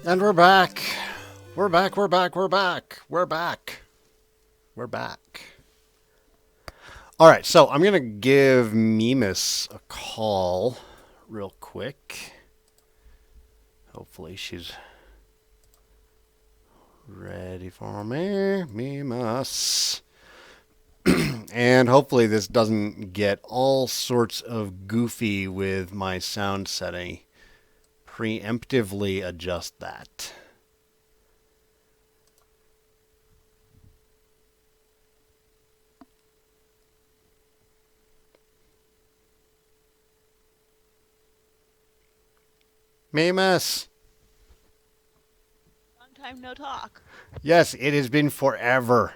And we're back. We're back, we're back, we're back. We're back. We're back. Alright, so I'm going to give Mimas a call real quick. Hopefully she's ready for me. Mimas. And hopefully this doesn't get all sorts of goofy with my sound setting. Preemptively adjust that. Mimas. Long time no talk. Yes, it has been forever.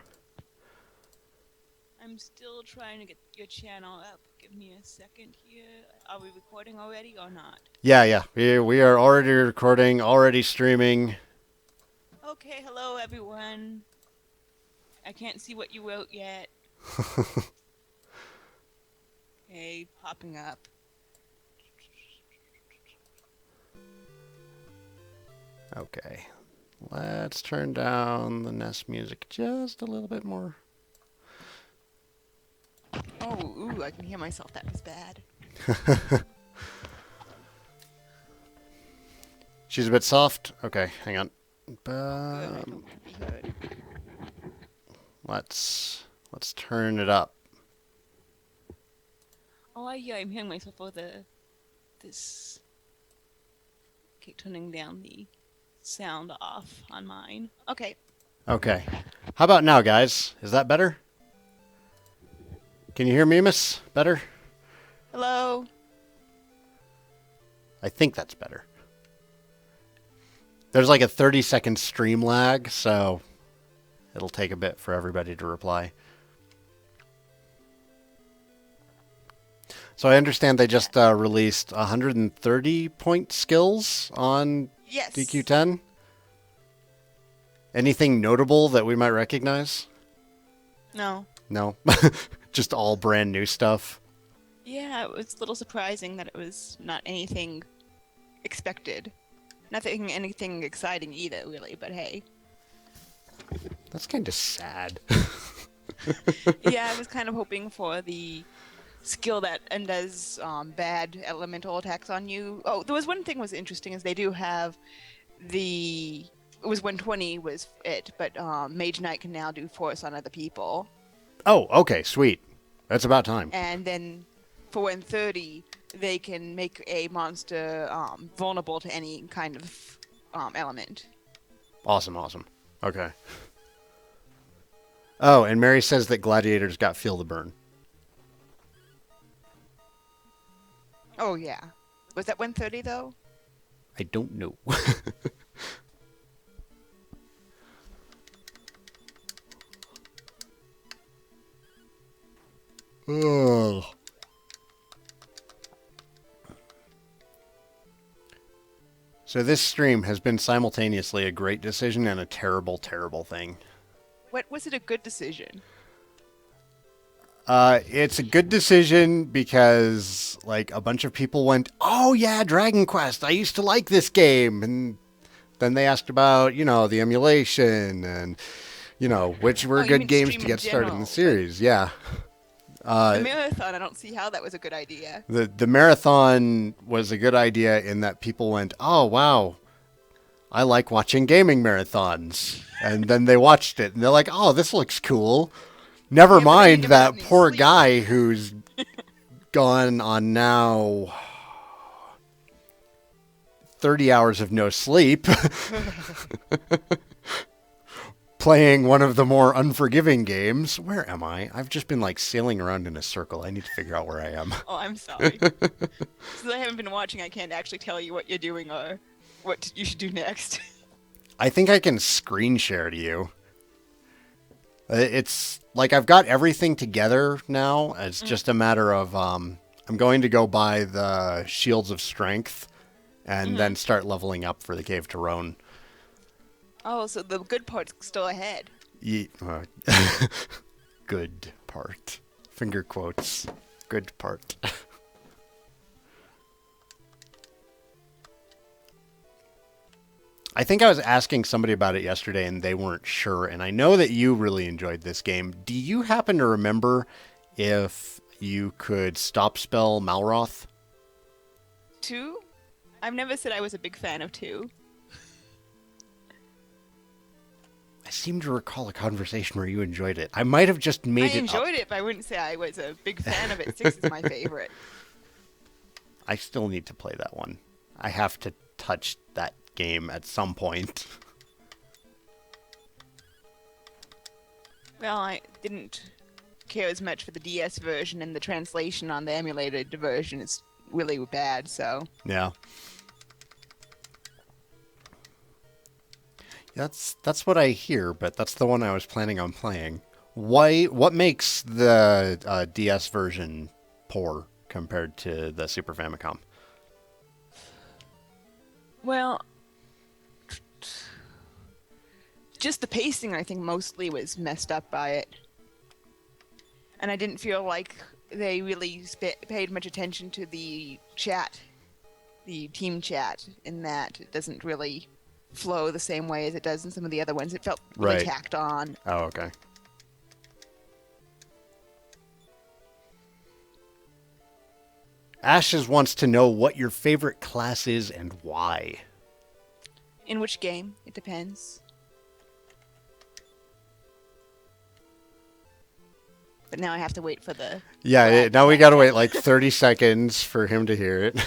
I'm still trying to get your channel up. Give me a second here. Are we recording already or not? Yeah. We are already recording, already streaming. Okay, hello everyone. I can't see what you wrote yet. Okay, popping up. Okay. Let's turn down the Nest music just a little bit more. Oh, ooh, I can hear myself. That was bad. She's a bit soft. Okay, hang on. Good, I don't want to be heard. Let's turn it up. Oh, I'm hearing myself over this. Okay, turning down the sound off on mine. Okay. Okay. How about now, guys? Is that better? Can you hear Mimas better? Hello. I think that's better. There's like a 30-second stream lag, so it'll take a bit for everybody to reply. So I understand they just released 130-point skills on Yes. DQ10. Anything notable that we might recognize? No. No. Just all brand new stuff. Yeah, it was a little surprising that it was not anything expected. Nothing, anything exciting either, really, but hey. That's kind of sad. Yeah, I was kind of hoping for the skill that undoes bad elemental attacks on you. Oh, there was one thing was interesting is they do have the... It was 120 was it, but Mage Knight can now do force on other people. Oh, okay, sweet. That's about time. And then for 130, they can make a monster vulnerable to any kind of element. Awesome. Okay. Oh, and Mary says that gladiators got feel the burn. Oh, yeah. Was that 130, though? I don't know. Oh. So this stream has been simultaneously a great decision and a terrible, terrible thing. What was it a good decision? It's a good decision because, like, a bunch of people went, "Oh yeah, Dragon Quest. I used to like this game," and then they asked about, the emulation and, which were good games to get started in the series. Yeah. The marathon, I don't see how that was a good idea. The marathon was a good idea in that people went, "Oh wow, I like watching gaming marathons," and then they watched it and they're like, "Oh, this looks cool." Never mind that poor guy who's gone on now 30 hours of no sleep playing one of the more unforgiving games. Where am I? I've just been like sailing around in a circle. I need to figure out where I am. Oh, I'm sorry. Since I haven't been watching, I can't actually tell you what you're doing or what you should do next. I think I can screen share to you. It's like I've got everything together now. It's just a matter of I'm going to go buy the Shields of Strength and then start leveling up for the Cave to Rhone. Oh, so the good part's still ahead. Good part. Finger quotes. Good part. I think I was asking somebody about it yesterday and they weren't sure. And I know that you really enjoyed this game. Do you happen to remember if you could stop spell Malroth? 2? I've never said I was a big fan of 2. I seem to recall a conversation where you enjoyed it. I might have just made I it up. enjoyed it, but I wouldn't say I was a big fan of it. 6 is my favorite. I still need to play that one. I have to touch that game at some point. Well, I didn't care as much for the DS version, and the translation on the emulated version is really bad, so... Yeah. That's what I hear, but that's the one I was planning on playing. What makes the DS version poor compared to the Super Famicom? Well, just the pacing, I think, mostly was messed up by it. And I didn't feel like they really paid much attention to the chat, the team chat, in that it doesn't really flow the same way as it does in some of the other ones. It felt really Right. tacked on. Oh, okay. Ashes wants to know what your favorite class is and why. In which game? It depends. But now I have to wait for the... Yeah, now we gotta wait like 30 seconds for him to hear it.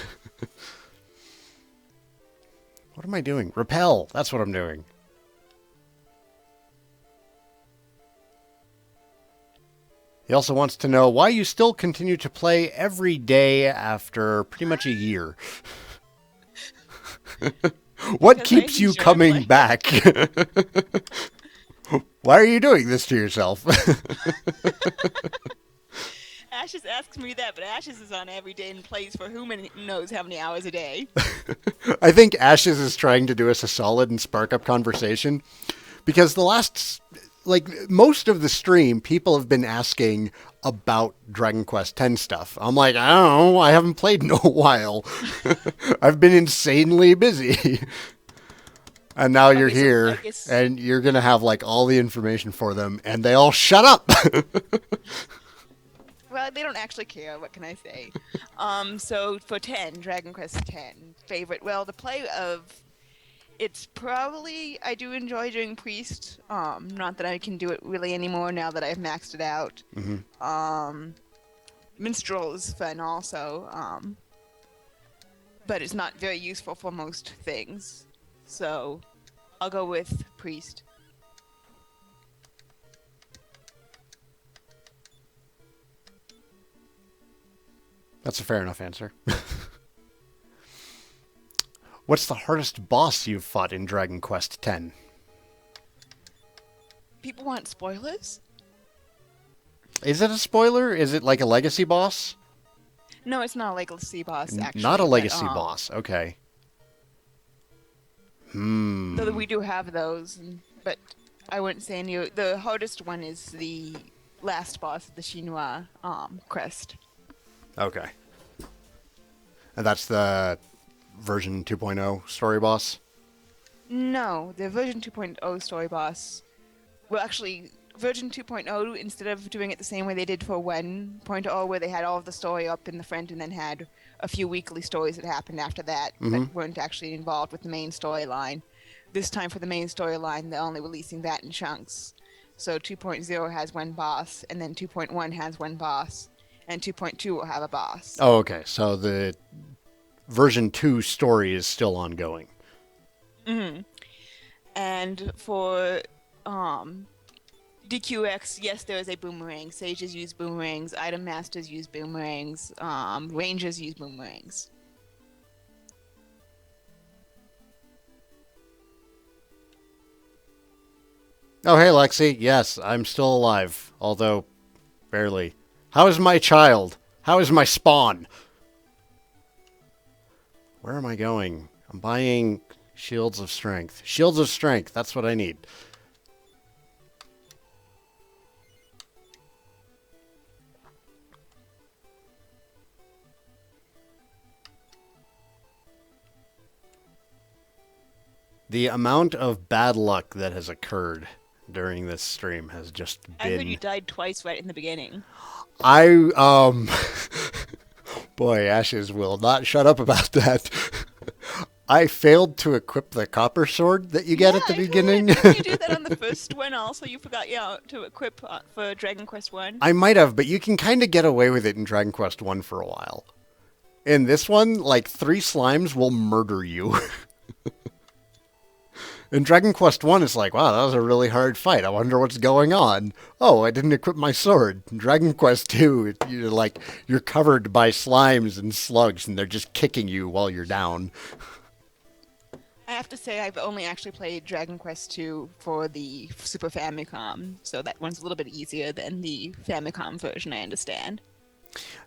What am I doing? Repel. That's what I'm doing. He also wants to know why you still continue to play every day after pretty much a year. What Because keeps I you enjoy coming playing. back? Why are you doing this to yourself? Ashes asks me that, but Ashes is on every day and plays for who knows how many hours a day. I think Ashes is trying to do us a solid and spark up conversation because the last, like, most of the stream, people have been asking about Dragon Quest X stuff. I'm like, I don't know, I haven't played in a while. I've been insanely busy. And now you're Okay, so here, I guess- and you're going to have, like, all the information for them, and they all shut up. Well, they don't actually care. What can I say? So for 10, Dragon Quest 10, favorite. Well, the play of... It's probably... I do enjoy doing Priest. Not that I can do it really anymore now that I've maxed it out. Mm-hmm. Minstrel is fun also. But it's not very useful for most things. So I'll go with Priest. That's a fair enough answer. What's the hardest boss you've fought in Dragon Quest X? People want spoilers? Is it a spoiler? Is it like a legacy boss? No, it's not a legacy boss, actually. Not a but, legacy boss. Okay. Though we do have those, but I wouldn't say any. The hardest one is the last boss, the Shinua crest. Okay. And that's the version 2.0 story boss? No, the version 2.0 story boss. Well, actually, version 2.0, instead of doing it the same way they did for 1.0, where they had all of the story up in the front and then had a few weekly stories that happened after that that weren't actually involved with the main storyline. This time for the main storyline, they're only releasing that in chunks. So 2.0 has one boss, and then 2.1 has one boss, and 2.2 will have a boss. Oh, okay. So the version 2 story is still ongoing. And for DQX, yes, there is a boomerang. Sages use boomerangs. Item masters use boomerangs. Rangers use boomerangs. Oh, hey, Lexi. Yes, I'm still alive, although barely. How is my child? How is my spawn? Where am I going? I'm buying Shields of Strength. Shields of Strength, that's what I need. The amount of bad luck that has occurred during this stream has just I heard you been. died twice right in the beginning. I boy, Ashes will not shut up about that. I failed to equip the copper sword that you get Yeah, at the I beginning. heard. Didn't you do that on the first one also? You forgot, yeah, to equip for Dragon Quest 1? I might have, but you can kind of get away with it in Dragon Quest 1 for a while. In this one, like 3 slimes will murder you. In Dragon Quest 1, it's like, wow, that was a really hard fight. I wonder what's going on. Oh, I didn't equip my sword. In Dragon Quest 2, you're covered by slimes and slugs, and they're just kicking you while you're down. I have to say, I've only actually played Dragon Quest 2 for the Super Famicom, so that one's a little bit easier than the Famicom version, I understand.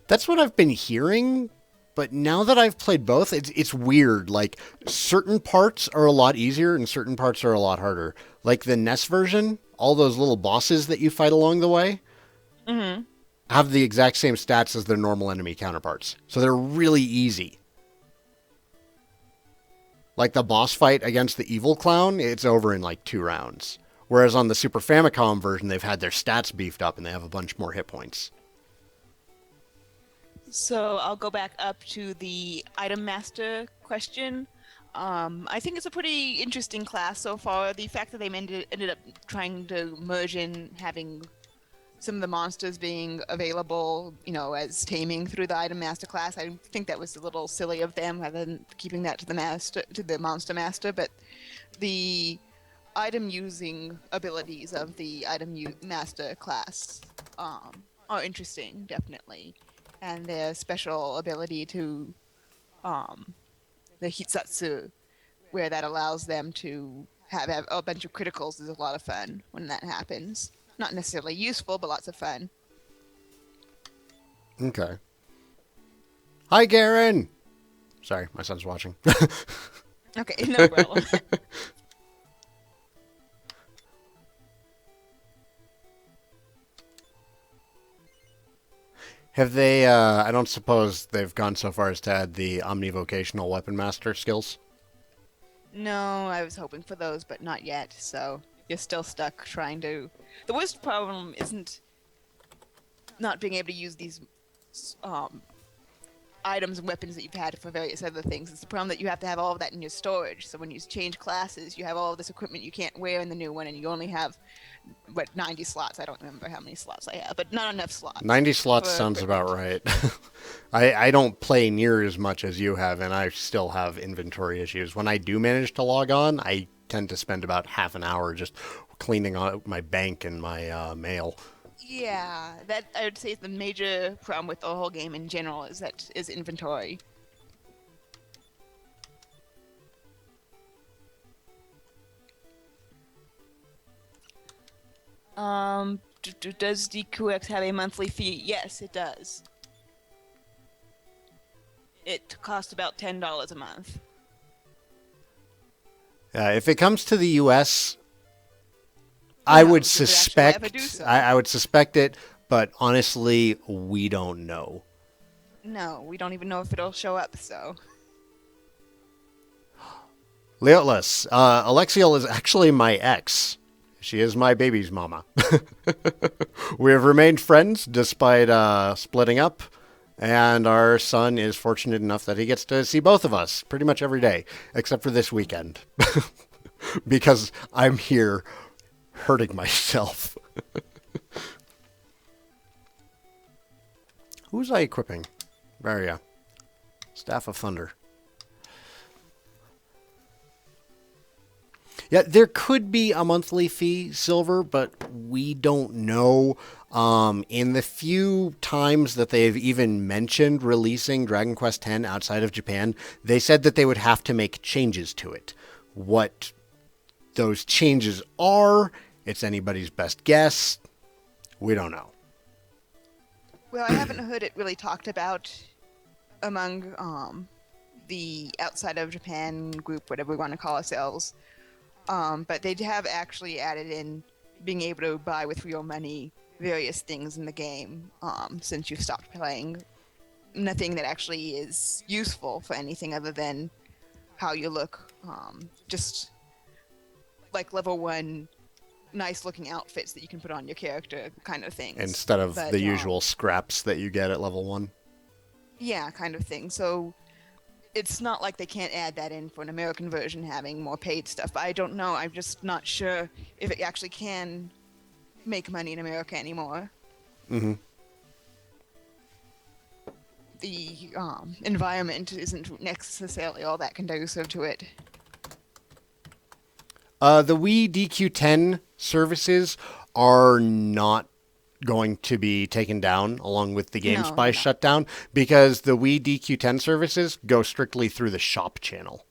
That's what I've been hearing, but now that I've played both, it's weird. Like, certain parts are a lot easier and certain parts are a lot harder. Like the NES version, all those little bosses that you fight along the way have the exact same stats as their normal enemy counterparts. So they're really easy. Like the boss fight against the evil clown, it's over in like 2 rounds. Whereas on the Super Famicom version, they've had their stats beefed up and they have a bunch more hit points. So I'll go back up to the Item Master question. I think it's a pretty interesting class so far. The fact that they ended up trying to merge in having some of the monsters being available, as taming through the Item Master class, I think that was a little silly of them rather than keeping that to the Monster Master. But the item using abilities of the Master class are interesting, definitely. And their special ability to the Hitsatsu, where that allows them to have a bunch of criticals, is a lot of fun when that happens. Not necessarily useful, but lots of fun. Okay. Hi, Garen! Sorry, my son's watching. Okay, no problem. Have they, I don't suppose they've gone so far as to add the omnivocational weapon master skills? No, I was hoping for those, but not yet, so you're still stuck trying to... The worst problem isn't not being able to use these items and weapons that you've had for various other things. It's the problem that you have to have all of that in your storage, so when you change classes, you have all of this equipment you can't wear in the new one, and you only have 90 slots. I don't remember how many slots I have, but not enough slots. 90 slots sounds about right. I don't play near as much as you have, and I still have inventory issues. When I do manage to log on, I tend to spend about half an hour just cleaning out my bank and my mail. Yeah, that I would say is the major problem with the whole game in general is inventory. Does DQX have a monthly fee? Yes, it does. It costs about $10 a month. If it comes to the U.S., I would suspect I would suspect it, but honestly, we don't know. No, we don't even know if it'll show up, so... Leotless, Alexiel is actually my ex. She is my baby's mama. We have remained friends despite splitting up, and our son is fortunate enough that he gets to see both of us pretty much every day, except for this weekend. Because I'm here hurting myself. Who's I equipping? Varia. Staff of Thunder. Yeah, there could be a monthly fee, Silver, but we don't know. In the few times that they've even mentioned releasing Dragon Quest X outside of Japan, they said that they would have to make changes to it. What those changes are, it's anybody's best guess. We don't know. Well, I haven't heard it really talked about among the outside of Japan group, whatever we want to call ourselves. But they have actually added in being able to buy with real money various things in the game since you've stopped playing. Nothing that actually is useful for anything other than how you look. Just like level 1 nice looking outfits that you can put on your character kind of things. Instead of But, the usual scraps that you get at level 1. Yeah, kind of thing. So it's not like they can't add that in for an American version having more paid stuff. I don't know. I'm just not sure if it actually can make money in America anymore. Mm-hmm. The environment isn't necessarily all that conducive to it. The Wii DQ10 services are not going to be taken down along with the GameSpy shutdown because the Wii DQ10 services go strictly through the shop channel.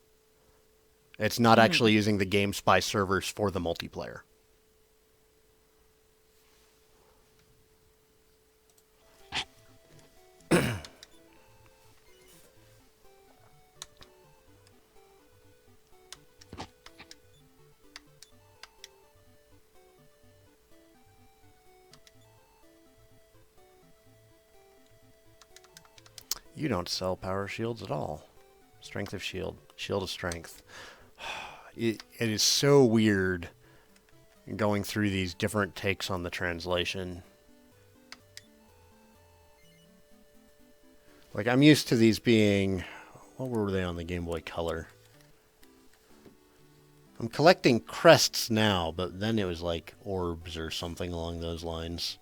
It's not actually using the GameSpy servers for the multiplayer. You don't sell power shields at all. Strength of shield. Shield of strength. It is so weird going through these different takes on the translation. Like, I'm used to these being... What were they on the Game Boy Color? I'm collecting crests now, but then it was like orbs or something along those lines.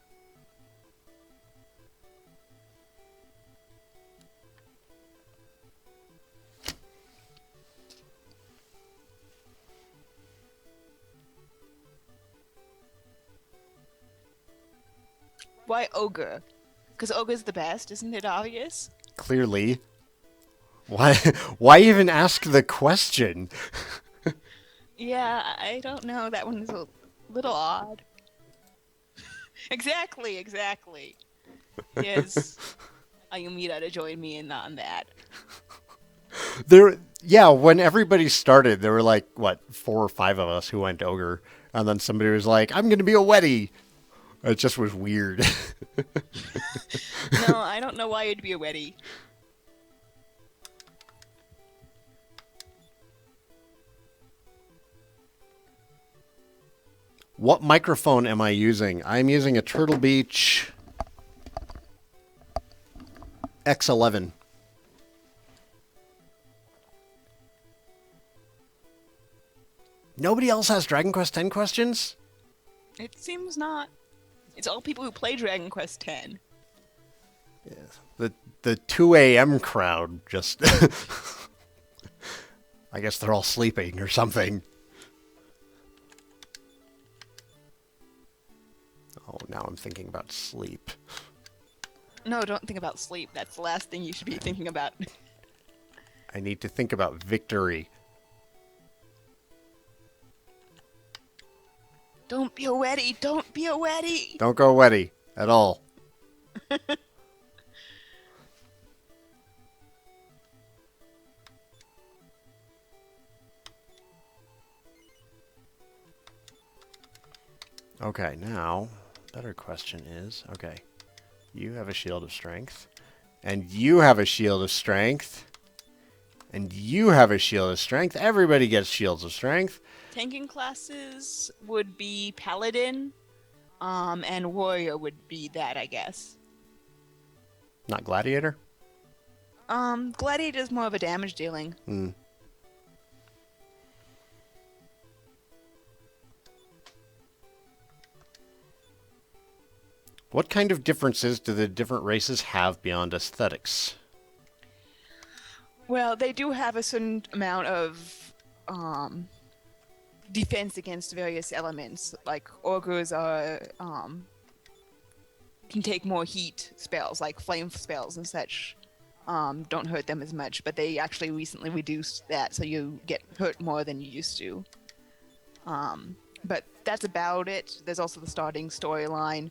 Why ogre? Because ogre's the best, isn't it obvious? Clearly. Why even ask the question? Yeah, I don't know. That one is a little odd. Exactly. Yes. Ayumida to join me in on that. When everybody started, there were like, 4 or 5 of us who went ogre. And then somebody was like, I'm going to be a Weddy. It just was weird. No, I don't know why you'd be a Weddy. What microphone am I using? I'm using a Turtle Beach X11. Nobody else has Dragon Quest X questions? It seems not. It's all people who play Dragon Quest X. Yeah. The 2 a.m. crowd just... I guess they're all sleeping or something. Oh, now I'm thinking about sleep. No, don't think about sleep. That's the last thing you should be thinking about. I need to think about victory. Don't be a Weddy! Don't be a Weddy! Don't go Weddy at all. Okay, now, better question is, okay, you have a shield of strength, and you have a shield of strength, and you have a shield of strength. Everybody gets shields of strength. Tanking classes would be Paladin, and Warrior would be that, I guess. Not Gladiator? Gladiator is more of a damage dealing. Hmm. What kind of differences do the different races have beyond aesthetics? Well, they do have a certain amount of defense against various elements. Like ogres are can take more heat spells, like flame spells and such. Don't hurt them as much, but they actually recently reduced that, so you get hurt more than you used to. But that's about it. There's also the starting storyline.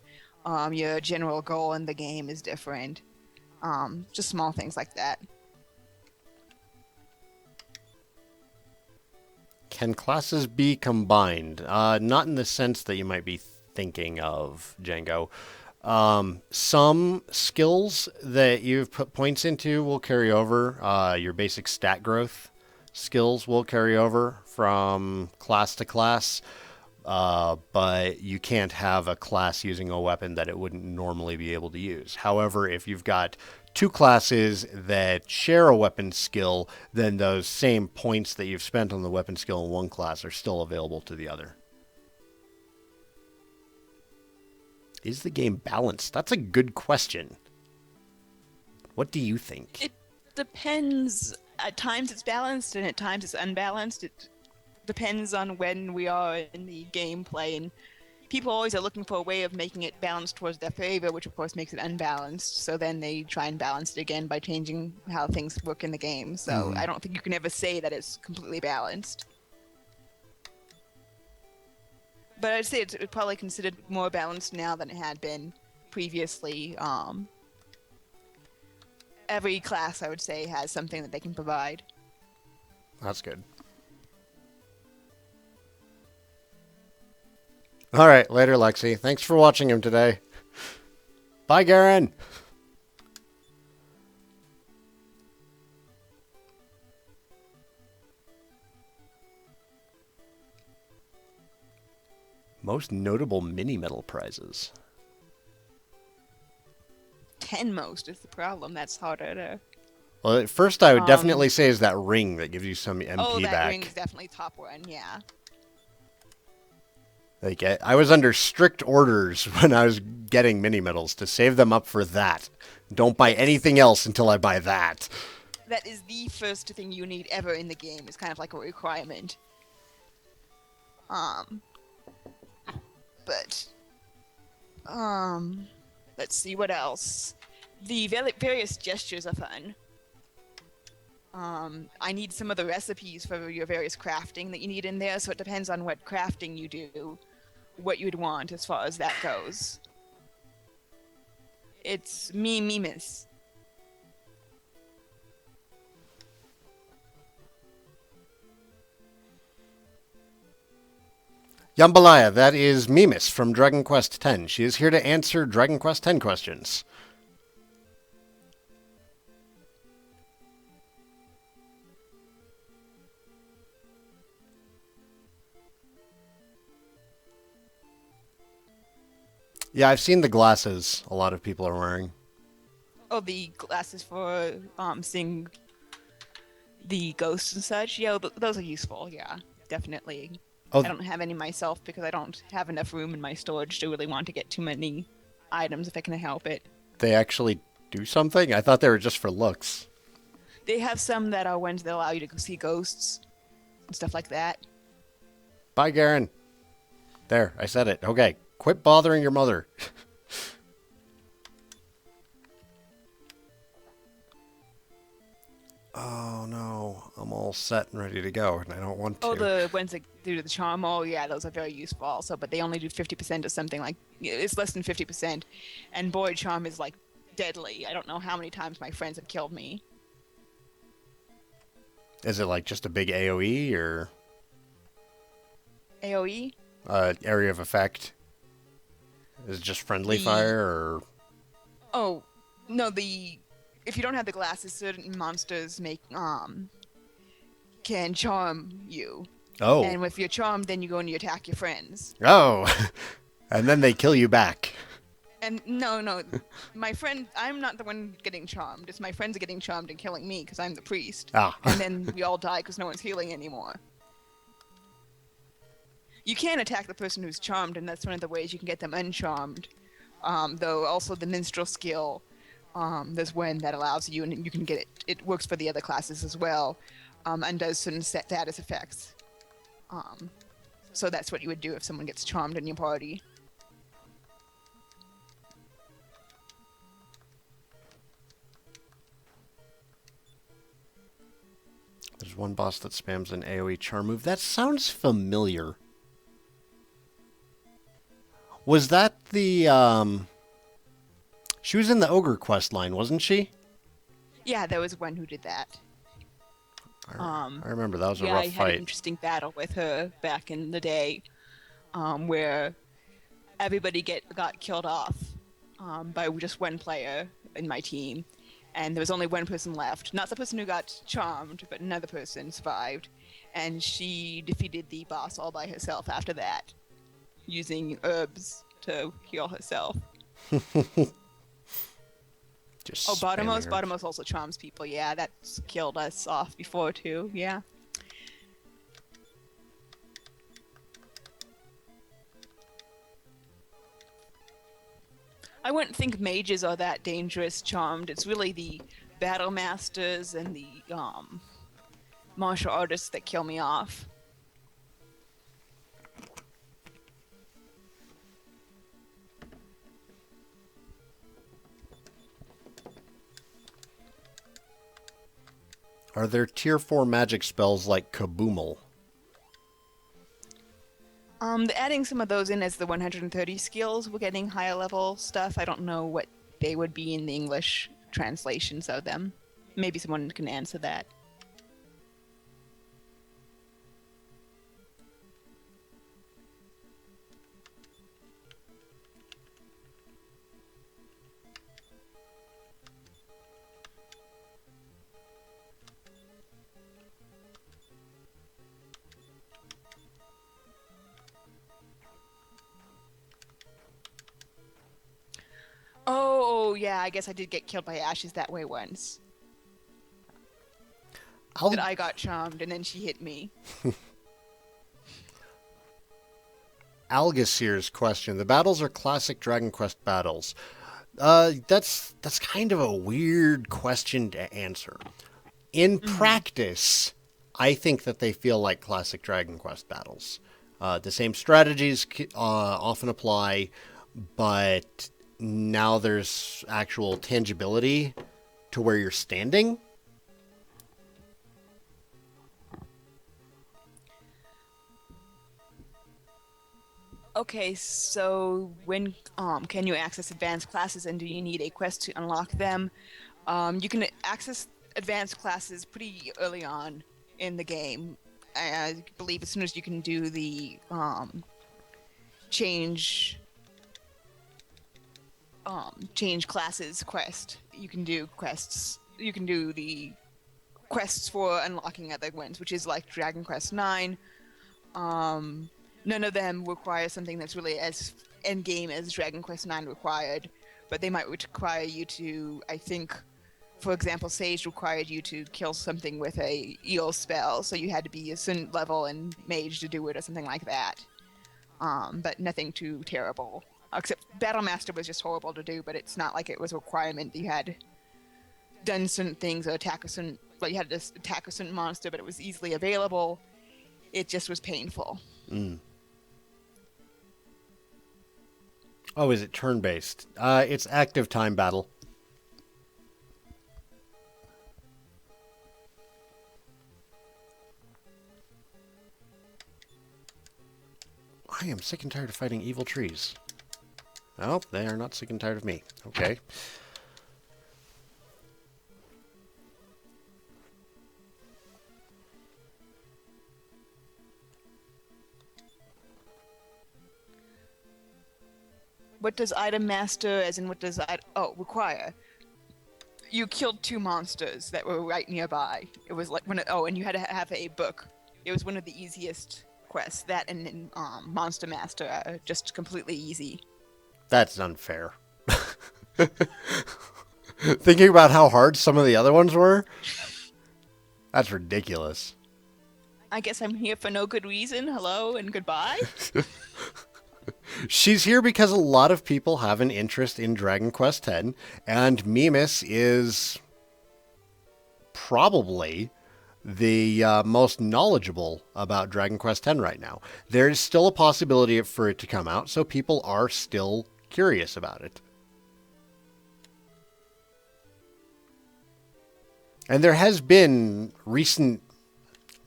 Your general goal in the game is different. Just small things like that. Can classes be combined? Not in the sense that you might be thinking of, Django. Some skills that you've put points into will carry over your basic stat growth. skills will carry over from class to class, but you can't have a class using a weapon that it wouldn't normally be able to use. However, if you've got two classes that share a weapon skill, then those same points that you've spent on the weapon skill in one class are still available to the other. Is the game balanced? That's a good question. What do you think? It depends. At times it's balanced, and at times it's unbalanced. It depends on when we are in the gameplay, and people always are looking for a way of making it balanced towards their favor, which of course makes it unbalanced. So then they try and balance it again by changing how things work in the game. So I don't think you can ever say that it's completely balanced. But I'd say it's probably considered more balanced now than it had been previously. Every class, I would say, has something that they can provide. That's good. All right, later, Lexi. Thanks for watching him today. Bye, Garen. Most notable mini-medal prizes. 10 most is the problem. That's harder to... Well, at first I would definitely say is that ring that gives you some MP oh, that back. ring is definitely top one, yeah. Like, I was under strict orders when I was getting mini-medals to save them up for that. Don't buy anything else until I buy that. That is the first thing you need ever in the game. It's kind of like a requirement. But... let's see, what else? The various gestures are fun. I need some of the recipes for your various crafting that you need in there, so it depends on what crafting you do, what you'd want as far as that goes. It's Mimis. Jambalaya, that is Mimis from Dragon Quest X. She is here to answer Dragon Quest X questions. Yeah, I've seen the glasses a lot of people are wearing. Oh, the glasses for seeing the ghosts and such? Yeah, those are useful, yeah, definitely. Oh, I don't have any myself because I don't have enough room in my storage to really want to get too many items if I can help it. they actually do something? I thought they were just for looks. They have some that are ones that allow you to go see ghosts and stuff like that. Bye, Garen. There, I said it. Okay, quit bothering your mother. Oh, no. I'm all set and ready to go, and I don't want to. Oh, the ones that do the charm, oh yeah, those are very useful also, but they only do 50% or something like, it's less than 50%. And boy, charm is like deadly. I don't know how many times my friends have killed me. Is it like just a big AoE, or AoE? area of effect? Is it just friendly fire, or... Oh, no, if you don't have the glasses, certain monsters can charm you. Oh. And if you're charmed, then you go and you attack your friends. Oh. And then they kill you back. And no, my friend, I'm not the one getting charmed. It's my friends getting charmed and killing me because I'm the priest. Ah. And then we all die because no one's healing anymore. You can attack the person who's charmed, and that's one of the ways you can get them uncharmed. Though also the minstrel skill, there's one that allows you, and you can get it. It works for the other classes as well, and does certain status effects. So that's what you would do if someone gets charmed in your party. There's one boss that spams an AoE charm move. That sounds familiar. Was that the, She was in the Ogre quest line, wasn't she? Yeah, there was one who did that. I remember that was a yeah, rough I had fight. an interesting battle with her back in the day, where everybody got killed off by just one player in my team, and there was only one person left. Not the person who got charmed, but another person survived, and she defeated the boss all by herself after that, using herbs to heal herself. Just Oh, spamming herbs. Bottomos also charms people. Yeah, that's killed us off before too. Yeah. I wouldn't think mages are that dangerous charmed. It's really the battle masters and the martial artists that kill me off. Are there tier 4 magic spells like Kaboomal? They're adding some of those in as the 130 skills. We're getting higher level stuff. I don't know what they would be in the English translations of them. Maybe someone can answer that. Oh, yeah, I guess I did get killed by Ashes that way once. That I got charmed and then she hit me. Algasir's question. The battles are classic Dragon Quest battles. That's kind of a weird question to answer. In practice, I think that they feel like classic Dragon Quest battles. The same strategies often apply, but now there's actual tangibility to where you're standing. Okay, so when can you access advanced classes, and do you need a quest to unlock them? You can access advanced classes pretty early on in the game. I believe as soon as you can do the change classes quest, you can do quests. You can do the quests for unlocking other ones, which is like Dragon Quest IX. None of them require something that's really as endgame as Dragon Quest IX required, but they might require you to, I think, for example, Sage required you to kill something with a eel spell, so you had to be a certain level and mage to do it or something like that. But nothing too terrible. Except Battlemaster was just horrible to do, but it's not like it was a requirement that you had done certain things or attack a certain, well, you had to attack a certain monster, but it was easily available. It just was painful. Oh, is it turn-based? It's active time battle. I am sick and tired of fighting evil trees. Oh, they are not sick and tired of me. Okay. What does item master, as in what does require? You killed 2 monsters that were right nearby. It was like and you had to have a book. It was one of the easiest quests. That and Monster Master are just completely easy. That's unfair. Thinking about how hard some of the other ones were, that's ridiculous. I guess I'm here for no good reason. Hello and goodbye. She's here because a lot of people have an interest in Dragon Quest X, and Mimus is probably the most knowledgeable about Dragon Quest X right now. There's still a possibility for it to come out, so people are still curious about it. And there has been recent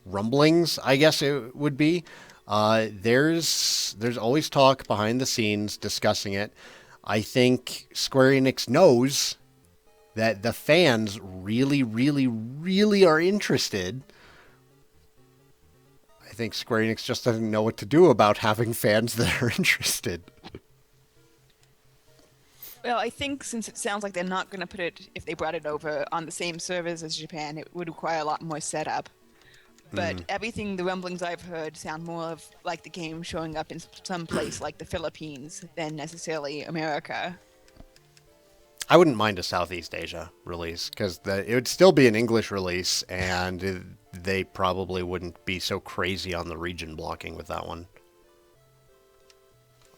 rumblings, I guess it would be. There's always talk behind the scenes discussing it. I think Square Enix knows that the fans really, really, really are interested. I think Square Enix just doesn't know what to do about having fans that are interested. Well, I think since it sounds like they're not going to put it, if they brought it over on the same servers as Japan, it would require a lot more setup. But everything, the rumblings I've heard sound more of like the game showing up in some place like the Philippines than necessarily America. I wouldn't mind a Southeast Asia release because it would still be an English release, and they probably wouldn't be so crazy on the region blocking with that one.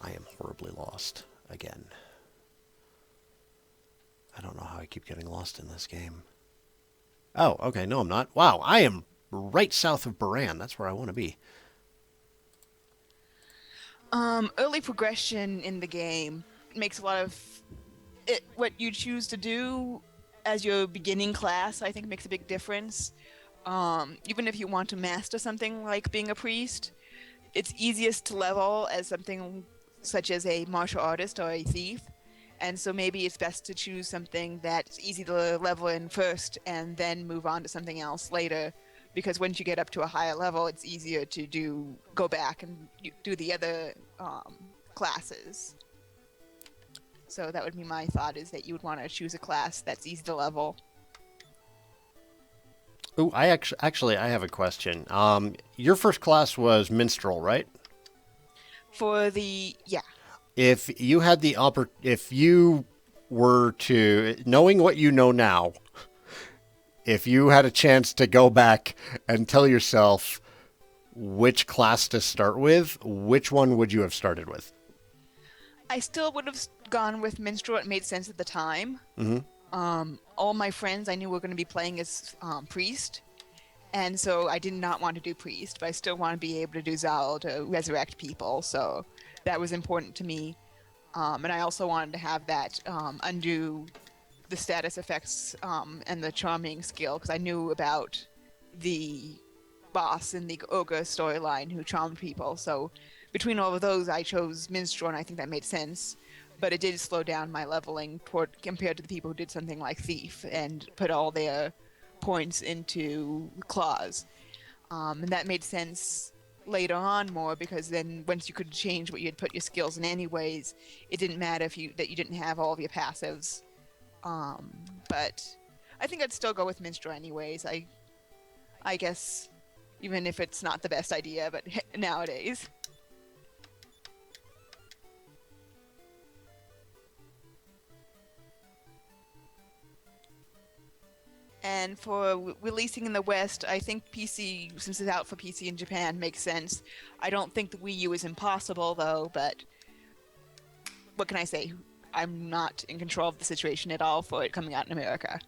I am horribly lost again. I don't know how I keep getting lost in this game. Oh, okay, no I'm not. Wow, I am right south of Baran. That's where I want to be. Early progression in the game makes a lot of it. What you choose to do as your beginning class, I think, makes a big difference. Even if you want to master something like being a priest, it's easiest to level as something such as a martial artist or a thief. And so maybe it's best to choose something that's easy to level in first and then move on to something else later. Because once you get up to a higher level, it's easier to go back and do the other classes. So that would be my thought, is that you would want to choose a class that's easy to level. Ooh, I actually I have a question. Your first class was minstrel, right? Yeah. If you had if you were to, knowing what you know now, if you had a chance to go back and tell yourself which class to start with, which one would you have started with? I still would have gone with minstrel. It made sense at the time. Mm-hmm. All my friends I knew were going to be playing as priest, and so I did not want to do priest, but I still want to be able to do Zal to resurrect people, so that was important to me. And I also wanted to have that undo the status effects and the charming skill, because I knew about the boss in the ogre storyline who charmed people. So between all of those, I chose minstrel, and I think that made sense. But it did slow down my leveling compared to the people who did something like thief and put all their points into claws. And that made sense later on more, because then once you could change what you had put your skills in anyways, it didn't matter that you didn't have all of your passives. But I think I'd still go with minstrel anyways. I guess, even if it's not the best idea, but nowadays. And for releasing in the West, I think PC, since it's out for PC in Japan, makes sense. I don't think the Wii U is impossible, though, but what can I say? I'm not in control of the situation at all for it coming out in America.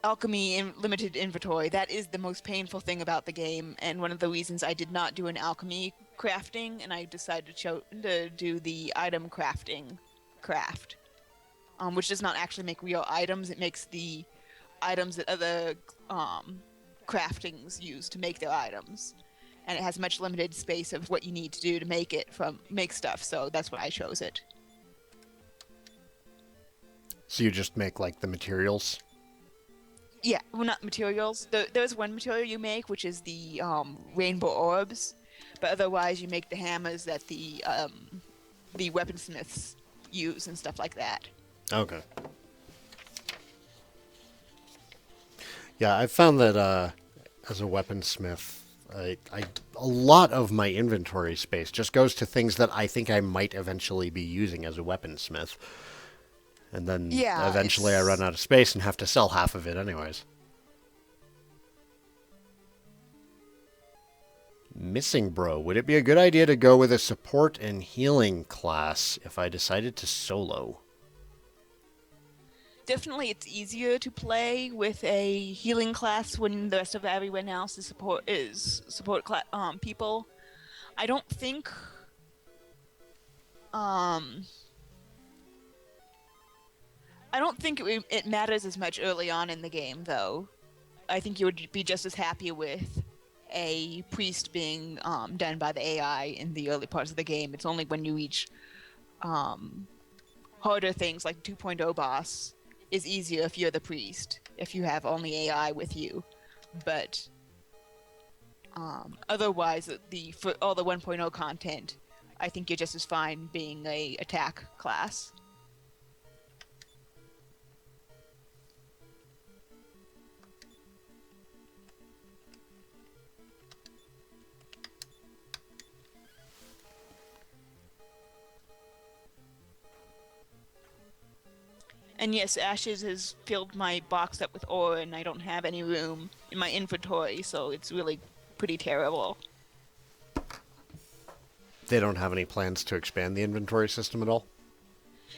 Alchemy in limited inventory, that is the most painful thing about the game, and one of the reasons I did not do an alchemy crafting, and I decided to do the item crafting craft. Which does not actually make real items. It makes the items that other craftings use to make their items. And it has much limited space of what you need to do to make stuff, so that's why I chose it. So you just make, like, the materials? Yeah, well, not materials. There's one material you make, which is the rainbow orbs, but otherwise you make the hammers that the weaponsmiths use and stuff like that. Okay. Yeah, I found that as a weaponsmith, a lot of my inventory space just goes to things that I think I might eventually be using as a weaponsmith. And then eventually I run out of space and have to sell half of it anyways. Missing Bro, would it be a good idea to go with a support and healing class if I decided to solo? Definitely, it's easier to play with a healing class when the rest of everyone else is support people. I don't think it matters as much early on in the game, though. I think you would be just as happy with a priest being done by the AI in the early parts of the game. It's only when you reach harder things like 2.0 boss is easier if you're the priest, if you have only AI with you. But otherwise, for all the 1.0 content, I think you're just as fine being a attack class. And yes, Ashes has filled my box up with ore, and I don't have any room in my inventory, so it's really pretty terrible. They don't have any plans to expand the inventory system at all?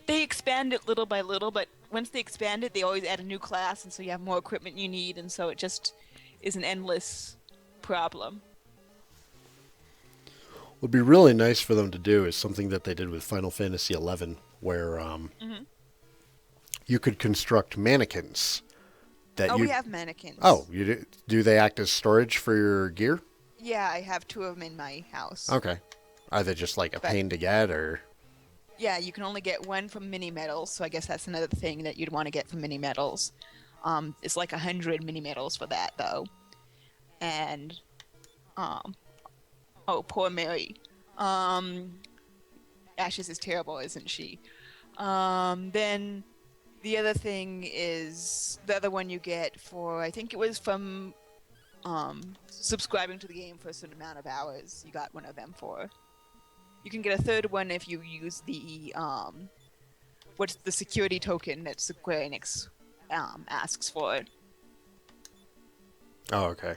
They expand it little by little, but once they expand it, they always add a new class, and so you have more equipment you need, and so it just is an endless problem. What would be really nice for them to do is something that they did with Final Fantasy XI, where you could construct mannequins. Oh, we have mannequins. Oh, do they act as storage for your gear? Yeah, I have 2 of them in my house. Okay. Are they just like a pain to get, or? Yeah, you can only get 1 from mini metals, so I guess that's another thing that you'd want to get from mini metals. It's like 100 mini metals for that, though. And, oh, poor Mary. Ashes is terrible, isn't she? Then the other thing is the other one you get for, I think it was from subscribing to the game for a certain amount of hours. You got one of them for. You can get a third one if you use the what's the security token that Square Enix asks for. Oh, okay.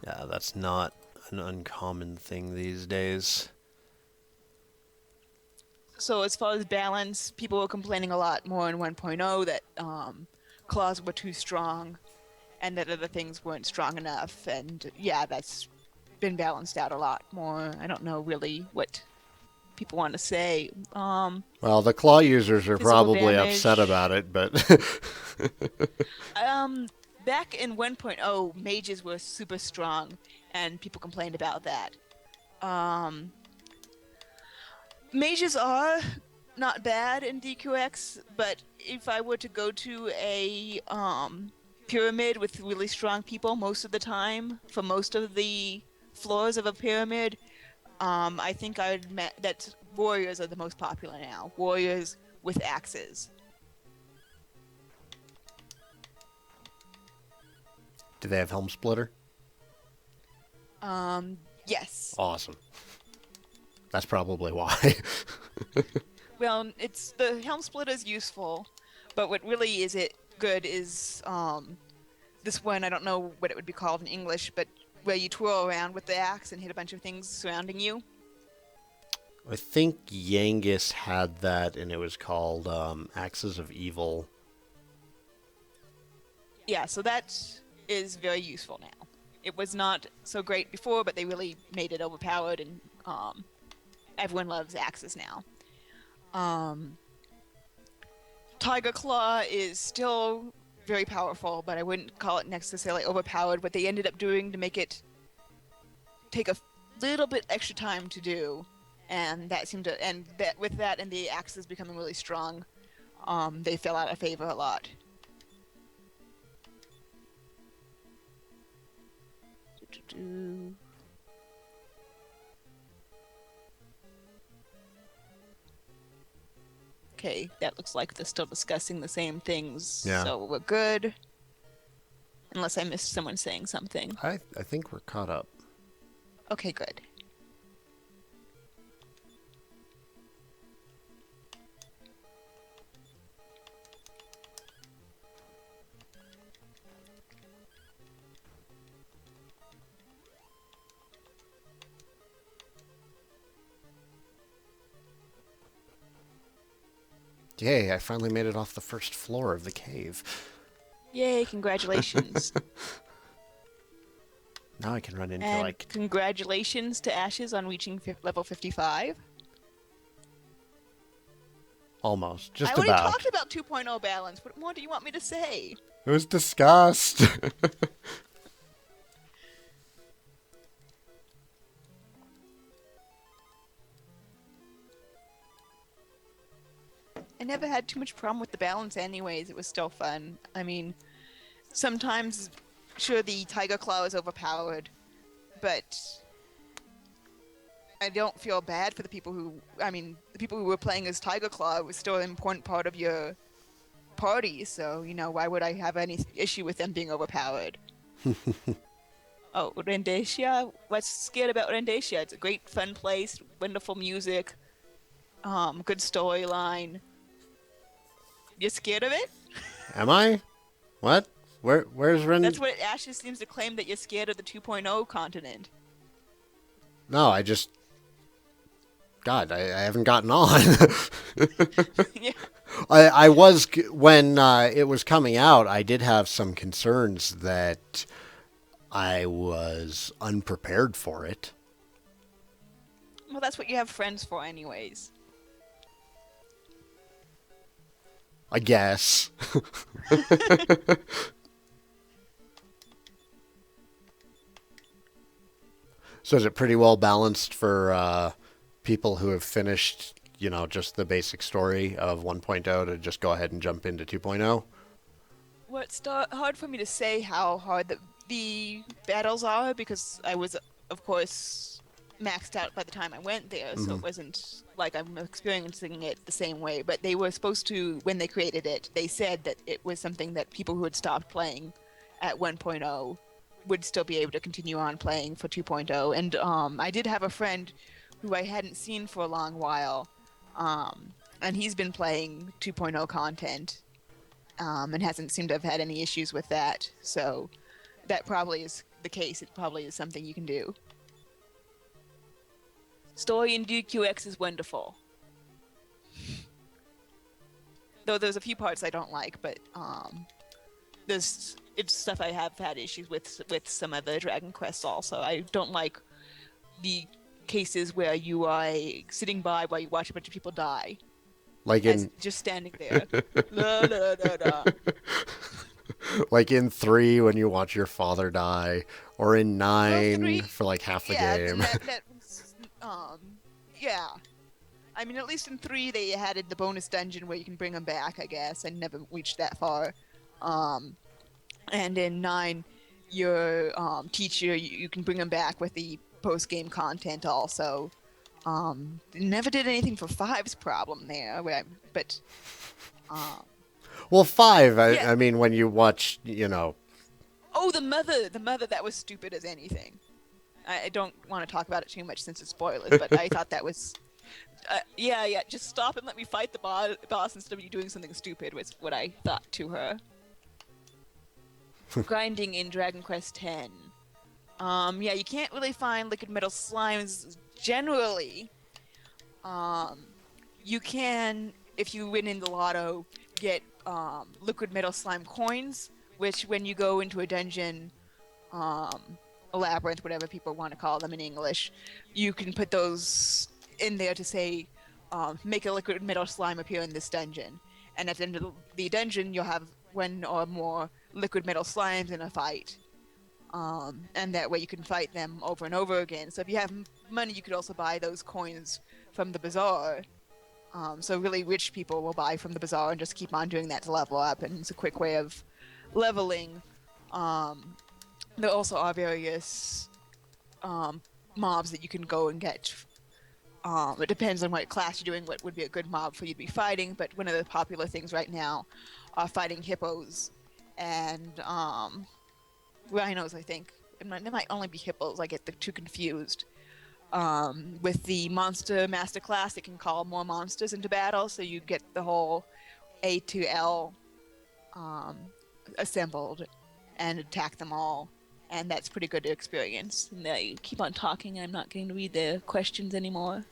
Yeah, that's not an uncommon thing these days. So as far as balance, people were complaining a lot more in 1.0 that claws were too strong and that other things weren't strong enough. And yeah, that's been balanced out a lot more. I don't know really what people want to say. Well, the claw users are probably upset about it, but back in 1.0, mages were super strong, and people complained about that. Mages are not bad in DQX, but if I were to go to a pyramid with really strong people most of the time, for most of the floors of a pyramid, I think that warriors are the most popular now. Warriors with axes. Do they have Helm Splitter? Yes. Awesome. That's probably why. Well, it's the Helm Splitter is useful, but what really is it good is this one. I don't know what it would be called in English, but where you twirl around with the axe and hit a bunch of things surrounding you. I think Yangus had that, and it was called Axes of Evil. Yeah, so that is very useful now. It was not so great before, but they really made it overpowered, and everyone loves axes now. Tiger Claw is still very powerful, but I wouldn't call it necessarily overpowered. What they ended up doing to make it take a little bit extra time to do, and that seemed to, and that with that and the axes becoming really strong, they fell out of favor a lot. Okay, that looks like they're still discussing the same things, yeah. So we're good. Unless I missed someone saying something. I think we're caught up. Okay, good. Yay, I finally made it off the first floor of the cave. Yay, congratulations. Now I can run into, and congratulations to Ashes on reaching level 55. Almost. Just about. I about. already talked about 2.0 balance. What more do you want me to say? It was discussed. I never had too much problem with the balance anyways. It was still fun. I mean, sometimes, sure, the Tiger Claw is overpowered, but I don't feel bad for the people who, I mean, the people who were playing as Tiger Claw was still an important part of your party, so, why would I have any issue with them being overpowered? Oh, Rendacia? What's scared about Rendacia? It's a great, fun place, wonderful music, good storyline. You're scared of it? Am I? What? Where's Ren? That's what Ashes seems to claim, that you're scared of the 2.0 continent. No, I just. God, I haven't gotten on. Yeah. I was when it was coming out. I did have some concerns that I was unprepared for it. Well, that's what you have friends for, anyways. I guess. So is it pretty well balanced for people who have finished, just the basic story of 1.0 to just go ahead and jump into 2.0? Well, it's hard for me to say how hard the battles are, because I was, of course, maxed out by the time I went there, so it wasn't like I'm experiencing it the same way. But they were supposed to, when they created it, they said that it was something that people who had stopped playing at 1.0 would still be able to continue on playing for 2.0. And I did have a friend who I hadn't seen for a long while, and he's been playing 2.0 content, and hasn't seemed to have had any issues with that. So that probably is the case. It probably is something you can do. Story in DQX is wonderful. Though there's a few parts I don't like, but it's stuff I have had issues with some of the Dragon Quests also. I don't like the cases where you are sitting by while you watch a bunch of people die. Like in just standing there. La, la, la, la. like in 3 when you watch your father die, or in 9 3, for like half the yeah, game. that was, yeah. I mean, at least in 3 they added the bonus dungeon where you can bring them back, I guess. I never reached that far. And in 9, your teacher, you can bring them back with the post-game content also. Never did anything for 5's problem there, but Well, 5, yeah. I mean, when you watch, Oh, the mother, that was stupid as anything. I don't want to talk about it too much since it's spoilers, but I thought that was... yeah, just stop and let me fight the boss instead of you doing something stupid, was what I thought to her. Grinding in Dragon Quest X. Yeah, you can't really find liquid metal slimes generally. You can, if you win in the lotto, get liquid metal slime coins, which when you go into a dungeon, a labyrinth, whatever people want to call them in English, you can put those in there to say, make a liquid metal slime appear in this dungeon. And at the end of the dungeon, you'll have one or more liquid metal slimes in a fight. And that way you can fight them over and over again. So if you have money, you could also buy those coins from the bazaar. So really rich people will buy from the bazaar and just keep on doing that to level up, and it's a quick way of leveling. There also are various mobs that you can go and get. It depends on what class you're doing, what would be a good mob for you to be fighting, but one of the popular things right now are fighting hippos and rhinos, I think. It might only be hippos, I get the two confused. With the monster master class, it can call more monsters into battle, so you get the whole A to L assembled and attack them all, and that's pretty good to experience. And you keep on talking, I'm not going to read the questions anymore.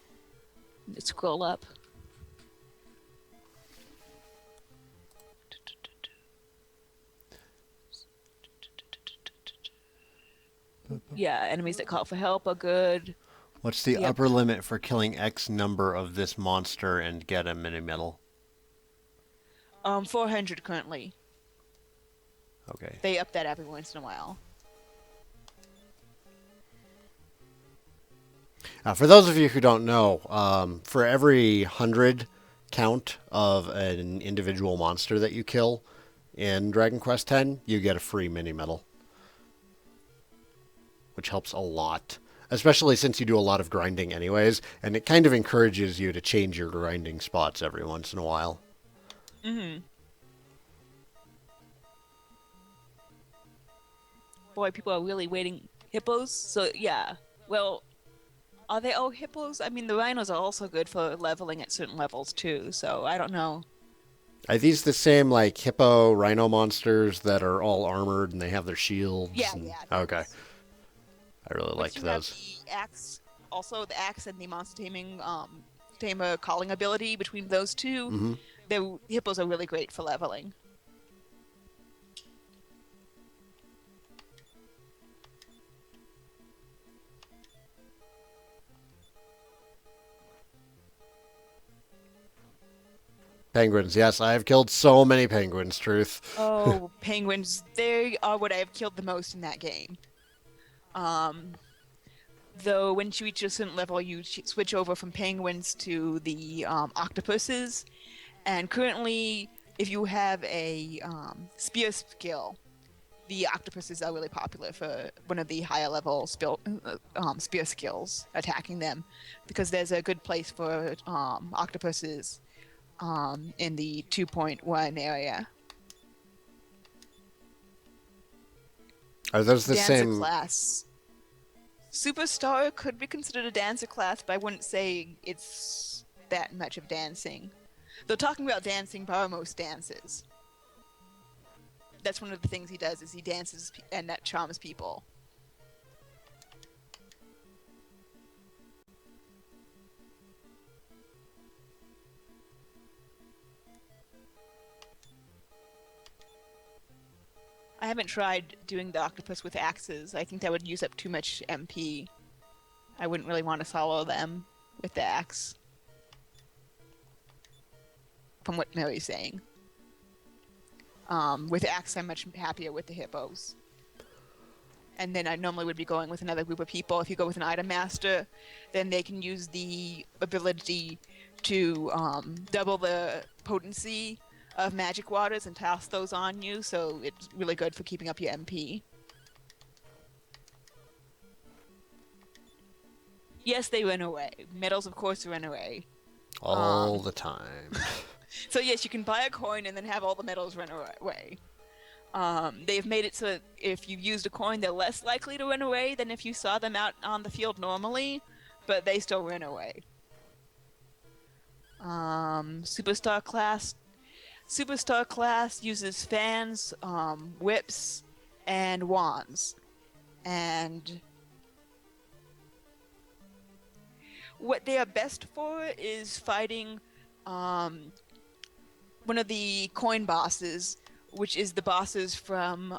Let's scroll up. Yeah, enemies that call for help are good. What's the Yep. upper limit for killing X number of this monster and get a mini medal? 400 currently. Okay. They up that every once in a while. For those of you who don't know, for every 100 count of an individual monster that you kill in Dragon Quest X, you get a free mini medal, which helps a lot. especially since you do a lot of grinding anyways, and it kind of encourages you to change your grinding spots every once in a while. Mm-hmm. Boy, people are really waiting hippos. So yeah. Well, are they all hippos? I mean, the rhinos are also good for leveling at certain levels too. So I don't know. Are these the same like hippo rhino monsters that are all armored and they have their shields? Yeah, And yeah, okay, those. I really But liked you have those. the axe, also the axe and the monster taming, tamer calling ability between those two. Hmm. The hippos are really great for leveling. Penguins, yes, I have killed so many penguins. Truth. Oh, penguins, they are what I have killed the most in that game. Um, though when you reach a certain level, you switch over from penguins to the octopuses. And currently, if you have a spear skill, the octopuses are really popular for one of the higher level spear skills, attacking them, because there's a good place for octopuses in the 2.1 area. Are those the Dancer same? class. Superstar could be considered a dancer class, but I wouldn't say it's that much of dancing. Though talking about dancing, Baramos dances. That's one of the things he does is he dances and that charms people. I haven't tried doing the octopus with axes. I think that would use up too much MP. I wouldn't really want to solo them with the axe, from what Mary's saying. With the axe, I'm much happier with the hippos. And then I normally would be going with another group of people. If you go with an item master, then they can use the ability to double the potency of magic waters and toss those on you, so it's really good for keeping up your MP. Yes, they run away. Medals, of course, run away. All Um, the time. so yes, you can buy a coin and then have all the medals run away. They've made it so that if you used a coin, they're less likely to run away than if you saw them out on the field normally, but they still run away. Superstar class. Superstar class uses fans, whips, and wands. And what they are best for is fighting one of the coin bosses, which is the bosses from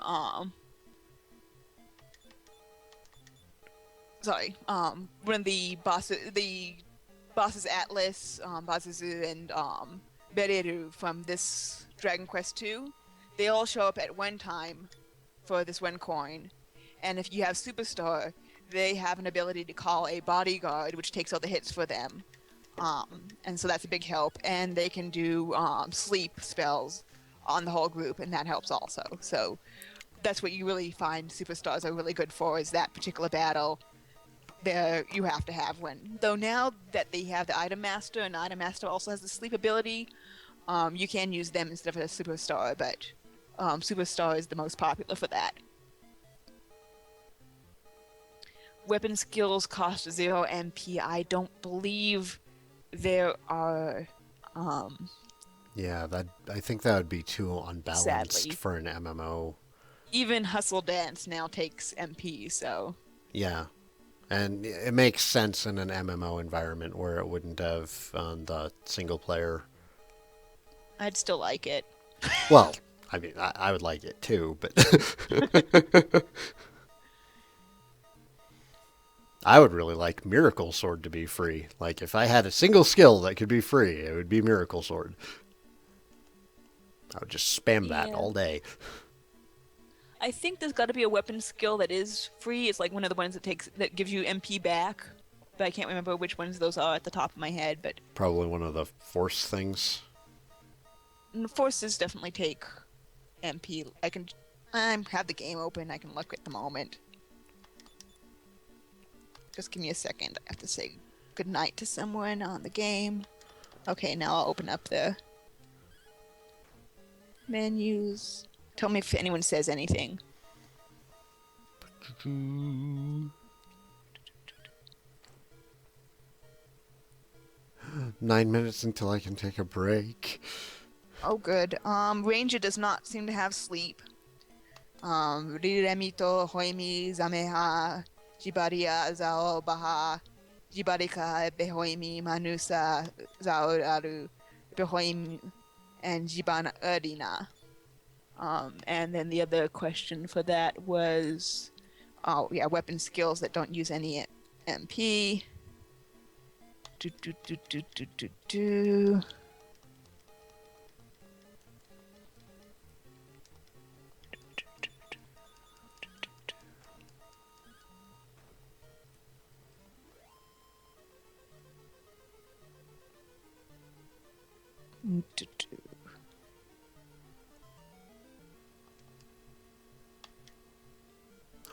one of the bosses Atlas, Bazuzu, and Bereru from this Dragon Quest 2. They all show up at one time for this one coin, and if you have Superstar, they have an ability to call a bodyguard, which takes all the hits for them. And so that's a big help. And they can do sleep spells on the whole group, and that helps also. So that's what you really find superstars are really good for, is that particular battle. There you have to have one. Though now that they have the item master, and item master also has the sleep ability, you can use them instead of a superstar, but superstar is the most popular for that. Weapon skills cost 0 MP. I don't believe there are. Yeah, that I think that would be too unbalanced Sadly, for an MMO. even Hustle Dance now takes MP, so Yeah, and it makes sense in an MMO environment where it wouldn't have on the single player. I'd still like it. Well, I mean, I would like it too, but I would really like Miracle Sword to be free. Like, if I had a single skill that could be free, it would be Miracle Sword. I would just spam that Yeah. all day. I think there's got to be a weapon skill that is free. It's like one of the ones that gives you MP back, but I can't remember which ones those are at the top of my head. But Probably one of the force things. forces definitely take MP. I have the game open. I can look at the moment. Just give me a second. I have to say goodnight to someone on the game. Okay, now I'll open up the menus. Tell me if anyone says anything. 9 minutes until I can take a break. Oh, good. Ranger does not seem to have sleep. Riremito, Hoimi, Zameha, Jibaria, Zao, Baha, Jibarika, Behoimi, Manusa, Zao, Aru, Behoim, and Jibana Urina. And then the other question for that was, oh yeah, weapon skills that don't use any MP. Do.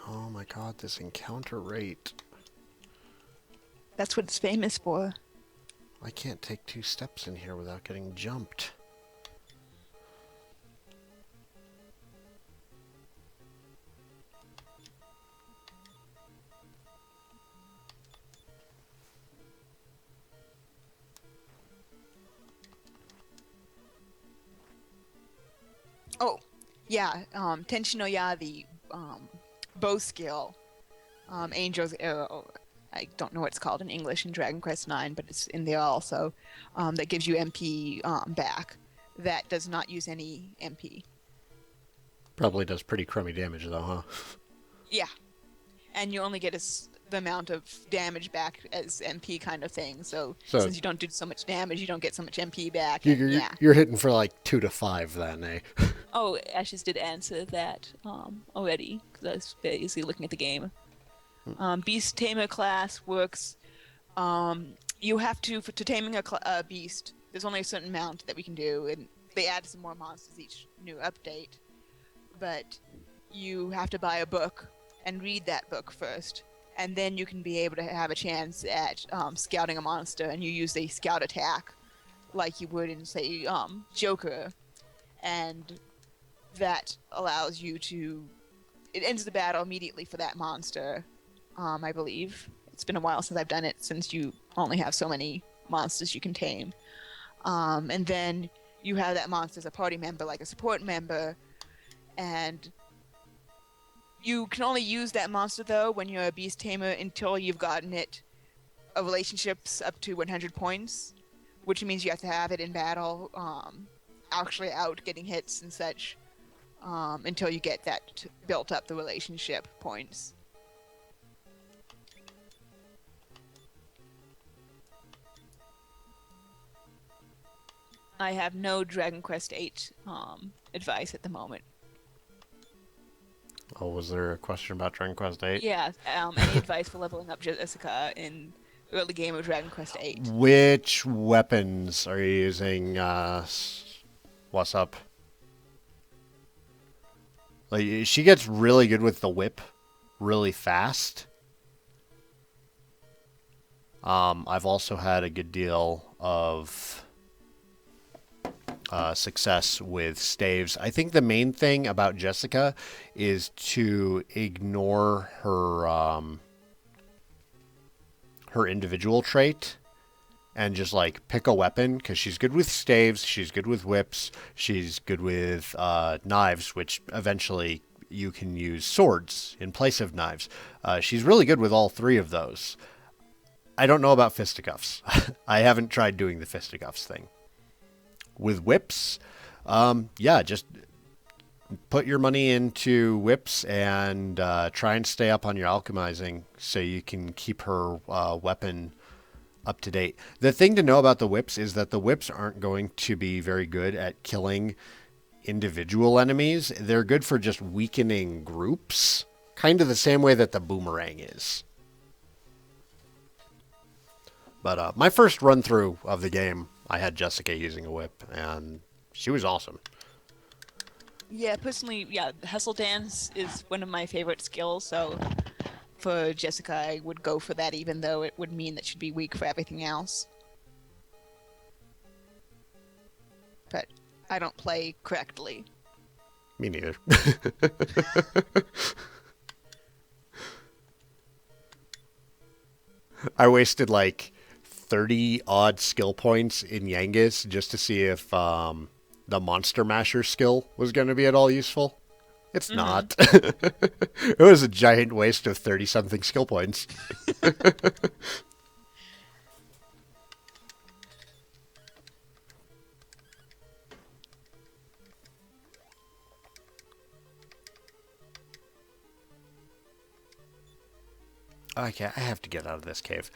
Oh my god, this encounter rate. That's what it's famous for. I can't take 2 steps in here without getting jumped. Oh, yeah, Tenshin no Ya, the bow skill, Angel's Arrow. I don't know what it's called in English in Dragon Quest IX, but it's in there also. That gives you MP back. That does not use any MP. Probably does pretty crummy damage though, huh? Yeah, and you only get the amount of damage back as MP kind of thing. So since you don't do so much damage, you don't get so much MP back. You're hitting for like 2 to 5 then, eh? Oh, Ashes did answer that already, because I was basically looking at the game. Beast Tamer class works. You have to taming a beast, there's only a certain amount that we can do, and they add some more monsters each new update. But you have to buy a book and read that book first, and then you can be able to have a chance at scouting a monster, and you use a scout attack like you would in, say, Joker, and that allows you to... It ends the battle immediately for that monster, I believe. It's been a while since I've done it, since you only have so many monsters you can tame. And then you have that monster as a party member, like a support member, and you can only use that monster, though, when you're a beast tamer until you've gotten it relationships up to 100 points, which means you have to have it in battle, actually out getting hits and such, until you get that built up, the relationship points. I have no Dragon Quest VIII advice at the moment. Oh, was there a question about Dragon Quest VIII? Yeah, any advice for leveling up Jessica in early game of Dragon Quest VIII? Which weapons are you using? What's up? Like, she gets really good with the whip, really fast. I've also had a good deal of success with staves. I think the main thing about Jessica is to ignore her her individual trait and just like pick a weapon, because she's good with staves, she's good with whips, she's good with knives, which eventually you can use swords in place of knives. She's really good with all 3 of those. I don't know about fisticuffs. I haven't tried doing the fisticuffs thing. With whips, yeah, just put your money into whips and try and stay up on your alchemizing so you can keep her weapon up to date. The thing to know about the whips is that the whips aren't going to be very good at killing individual enemies. They're good for just weakening groups, kind of the same way that the boomerang is. But my first run through of the game, I had Jessica using a whip, and she was awesome. Yeah, personally, Hustle Dance is one of my favorite skills, so for Jessica, I would go for that, even though it would mean that she'd be weak for everything else. But I don't play correctly. Me neither. I wasted like 30 odd skill points in Yangus just to see if the Monster Masher skill was going to be at all useful. It's not. It was a giant waste of 30-something skill points. Okay, I have to get out of this cave.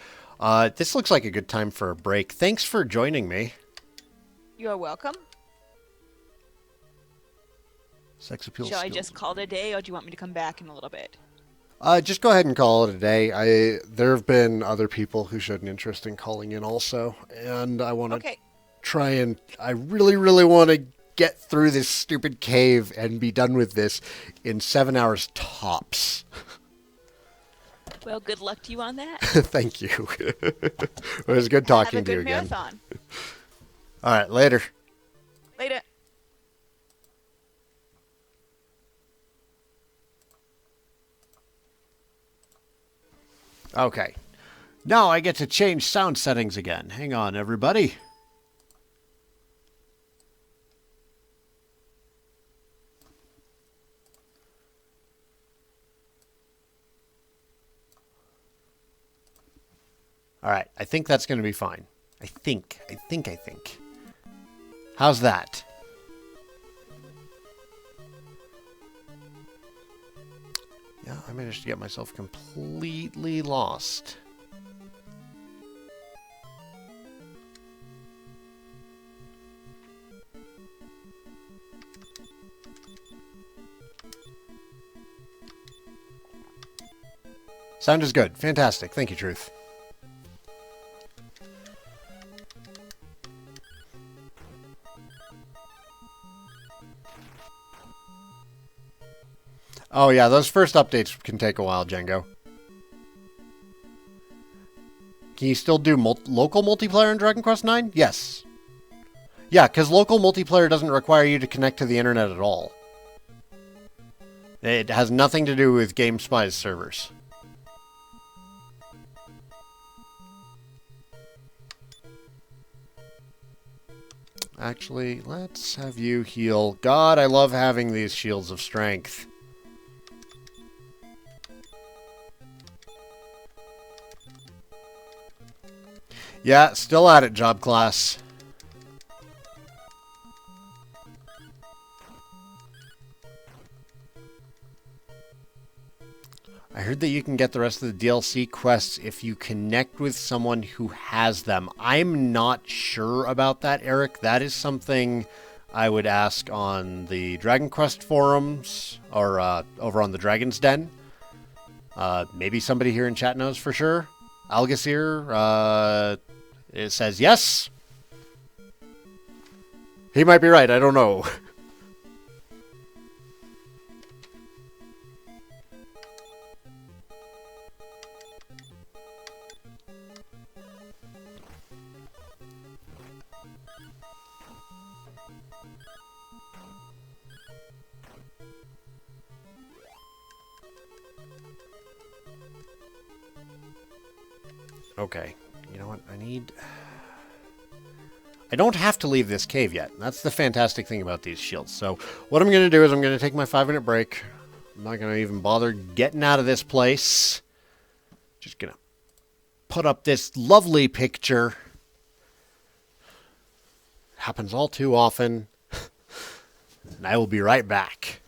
This looks like a good time for a break. Thanks for joining me. You're welcome. Sex appeal Shall I skills. just call it a day, or do you want me to come back in a little bit? Just go ahead and call it a day. There have been other people who showed an interest in calling in also, and I want to try and... I really, really want to get through this stupid cave and be done with this in 7 hours tops. Well, good luck to you on that. Thank you. It was good talking to you again. Have a good marathon. All right, later. Later. Okay. Now I get to change sound settings again. Hang on, everybody. All right, I think that's going to be fine. I think. How's that? Yeah, I managed to get myself completely lost. Sound is good. Fantastic. Thank you, Truth. Oh yeah, those first updates can take a while, Django. Can you still do local multiplayer in Dragon Quest IX? Yes. Yeah, because local multiplayer doesn't require you to connect to the internet at all. It has nothing to do with GameSpy's servers. Actually, let's have you heal. God, I love having these shields of strength. Yeah, still at it, job class. I heard that you can get the rest of the DLC quests if you connect with someone who has them. I'm not sure about that, Eric. That is something I would ask on the Dragon Quest forums or over on the Dragon's Den. Maybe somebody here in chat knows for sure. Algasir, it says yes. He might be right. I don't know. Okay, you know what? I don't have to leave this cave yet. That's the fantastic thing about these shields. So what I'm going to do is I'm going to take my 5-minute break. I'm not going to even bother getting out of this place. Just going to put up this lovely picture. Happens all too often. And I will be right back.